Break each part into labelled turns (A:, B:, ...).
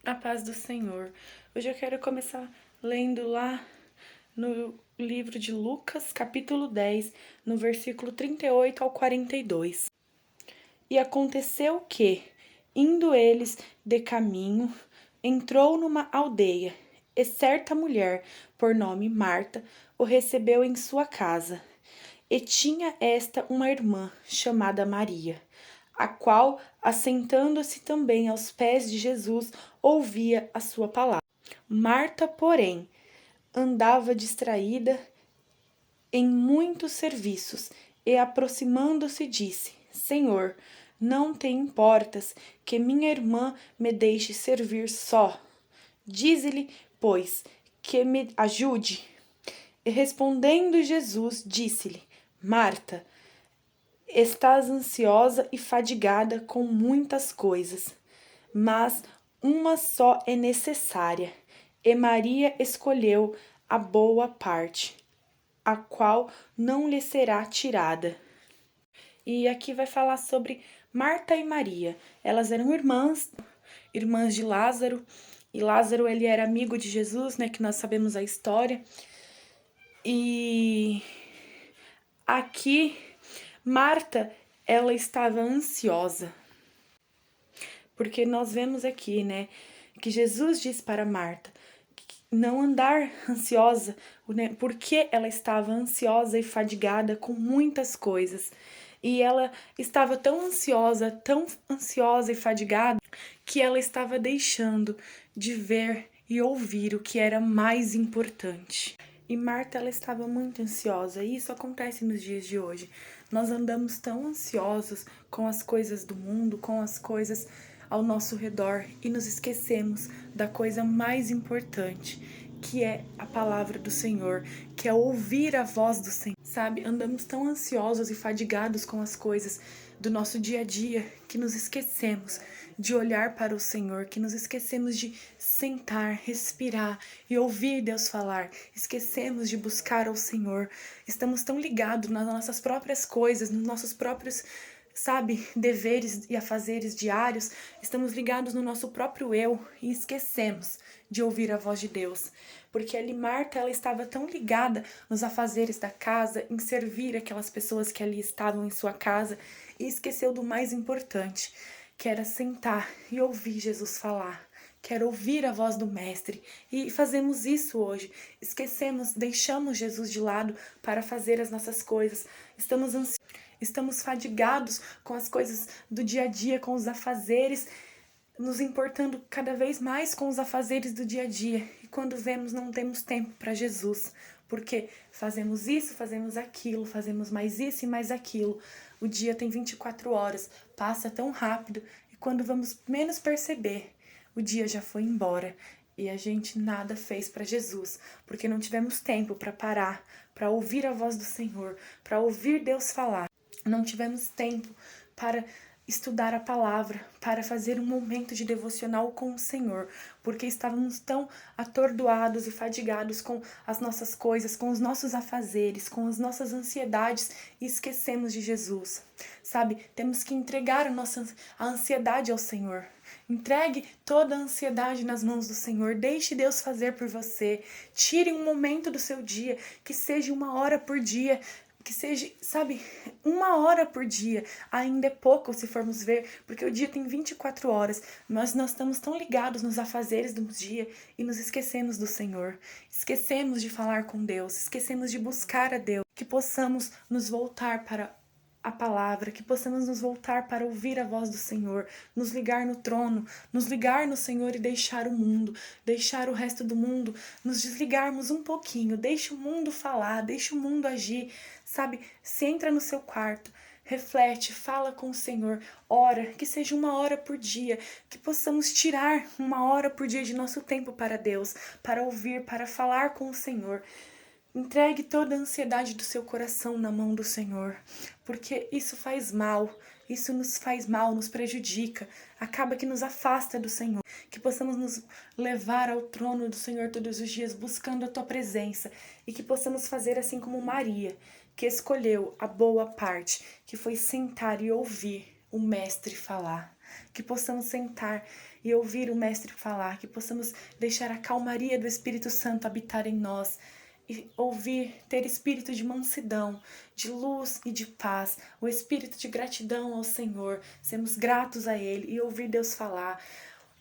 A: A paz do Senhor. Hoje eu quero começar lendo lá no livro de Lucas, capítulo 10, no versículo 38 ao 42. E aconteceu que, indo eles de caminho, entrou numa aldeia, e certa mulher, por nome Marta, o recebeu em sua casa. E tinha esta uma irmã, chamada Maria, a qual, assentando-se também aos pés de Jesus, ouvia a sua palavra. Marta, porém, andava distraída em muitos serviços, e aproximando-se disse: Senhor, não te importas que minha irmã me deixe servir só? Dize-lhe, pois, que me ajude. E respondendo Jesus, disse-lhe: Marta, estás ansiosa e fadigada com muitas coisas, mas uma só é necessária, e Maria escolheu a boa parte, a qual não lhe será tirada. E aqui vai falar sobre Marta e Maria. Elas eram irmãs de Lázaro, e Lázaro ele era amigo de Jesus, né, que nós sabemos a história. E aqui Marta, ela estava ansiosa, porque nós vemos aqui, né, que Jesus disse para Marta não andar ansiosa, né, porque ela estava ansiosa e fadigada com muitas coisas. E ela estava tão ansiosa e fadigada, que ela estava deixando de ver e ouvir o que era mais importante. E Marta, ela estava muito ansiosa, e isso acontece nos dias de hoje. Nós andamos tão ansiosos com as coisas do mundo, com as coisas ao nosso redor, e nos esquecemos da coisa mais importante, que é a palavra do Senhor, que é ouvir a voz do Senhor. Sabe, andamos tão ansiosos e fadigados com as coisas do nosso dia a dia que nos esquecemos de olhar para o Senhor, que nos esquecemos de sentar, respirar e ouvir Deus falar. Esquecemos de buscar ao Senhor. Estamos tão ligados nas nossas próprias coisas, nos nossos próprios, sabe, deveres e afazeres diários. Estamos ligados no nosso próprio eu e esquecemos de ouvir a voz de Deus. Porque ali Marta, ela estava tão ligada nos afazeres da casa, em servir aquelas pessoas que ali estavam em sua casa, e esqueceu do mais importante, que era sentar e ouvir Jesus falar. Quero ouvir a voz do Mestre. E fazemos isso hoje. Esquecemos, deixamos Jesus de lado para fazer as nossas coisas. Estamos fadigados com as coisas do dia a dia, com os afazeres, nos importando cada vez mais com os afazeres do dia a dia. E quando vemos, não temos tempo para Jesus. Porque fazemos isso, fazemos aquilo, fazemos mais isso e mais aquilo. O dia tem 24 horas, passa tão rápido, e quando vamos menos perceber, o dia já foi embora e a gente nada fez para Jesus, porque não tivemos tempo para parar, para ouvir a voz do Senhor, para ouvir Deus falar. Não tivemos tempo para estudar a palavra, para fazer um momento de devocional com o Senhor, porque estávamos tão atordoados e fadigados com as nossas coisas, com os nossos afazeres, com as nossas ansiedades, e esquecemos de Jesus. Sabe, temos que entregar a ansiedade ao Senhor. Entregue toda a ansiedade nas mãos do Senhor. Deixe Deus fazer por você. Tire um momento do seu dia, que seja 1 hora por dia, que seja, sabe, 1 hora por dia. Ainda é pouco se formos ver, porque o dia tem 24 horas, mas nós estamos tão ligados nos afazeres do dia e nos esquecemos do Senhor. Esquecemos de falar com Deus, esquecemos de buscar a Deus. Que possamos nos voltar para a palavra, que possamos nos voltar para ouvir a voz do Senhor, nos ligar no trono, nos ligar no Senhor e deixar o mundo, deixar o resto do mundo, nos desligarmos um pouquinho, deixa o mundo falar, deixa o mundo agir, sabe? Se entra no seu quarto, reflete, fala com o Senhor, ora, que seja 1 hora por dia, que possamos tirar 1 hora por dia de nosso tempo para Deus, para ouvir, para falar com o Senhor. Entregue toda a ansiedade do seu coração na mão do Senhor, porque isso faz mal, isso nos faz mal, nos prejudica, acaba que nos afasta do Senhor. Que possamos nos levar ao trono do Senhor todos os dias, buscando a tua presença, e que possamos fazer assim como Maria, que escolheu a boa parte, que foi sentar e ouvir o Mestre falar. Que possamos sentar e ouvir o Mestre falar, que possamos deixar a calmaria do Espírito Santo habitar em nós, e ouvir, ter espírito de mansidão, de luz e de paz, o espírito de gratidão ao Senhor, sermos gratos a Ele e ouvir Deus falar,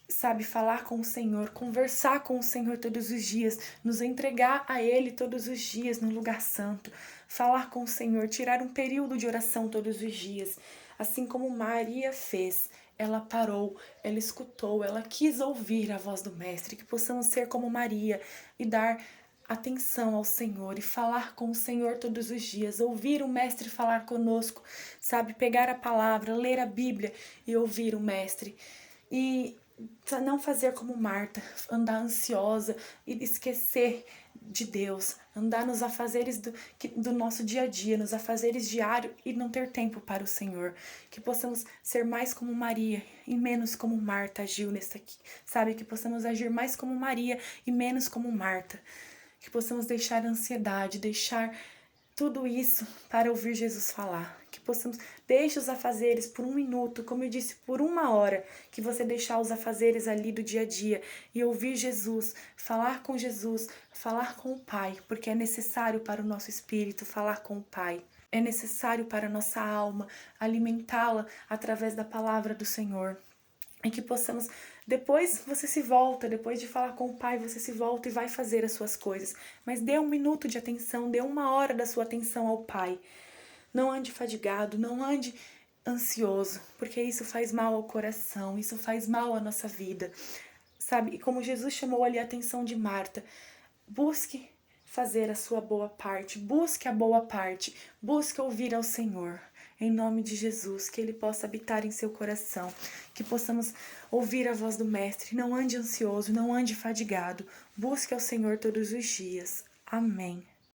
A: sabe, falar com o Senhor, conversar com o Senhor todos os dias, nos entregar a Ele todos os dias no lugar santo, falar com o Senhor, tirar um período de oração todos os dias, assim como Maria fez. Ela parou, ela escutou, ela quis ouvir a voz do Mestre, que possamos ser como Maria e dar atenção ao Senhor e falar com o Senhor todos os dias, ouvir o Mestre falar conosco, sabe, pegar a palavra, ler a Bíblia e ouvir o Mestre. E não fazer como Marta, andar ansiosa e esquecer de Deus, andar nos afazeres do nosso dia a dia, nos afazeres diários e não ter tempo para o Senhor. Que possamos ser mais como Maria e menos como Marta agiu nesse aqui, sabe? Que possamos agir mais como Maria e menos como Marta. Que possamos deixar a ansiedade, deixar tudo isso para ouvir Jesus falar. Que possamos, deixe os afazeres por 1 minuto, como eu disse, por 1 hora, que você deixar os afazeres ali do dia a dia e ouvir Jesus, falar com Jesus, falar com o Pai, porque é necessário para o nosso espírito falar com o Pai. É necessário para a nossa alma alimentá-la através da palavra do Senhor. E que possamos, depois você se volta, depois de falar com o Pai, você se volta e vai fazer as suas coisas. Mas dê 1 minuto de atenção, dê 1 hora da sua atenção ao Pai. Não ande fadigado, não ande ansioso, porque isso faz mal ao coração, isso faz mal à nossa vida. Sabe, e como Jesus chamou ali a atenção de Marta, busque fazer a sua boa parte, busque a boa parte, busque ouvir ao Senhor. Em nome de Jesus, que Ele possa habitar em seu coração, que possamos ouvir a voz do Mestre. Não ande ansioso, não ande fadigado, busque ao Senhor todos os dias. Amém.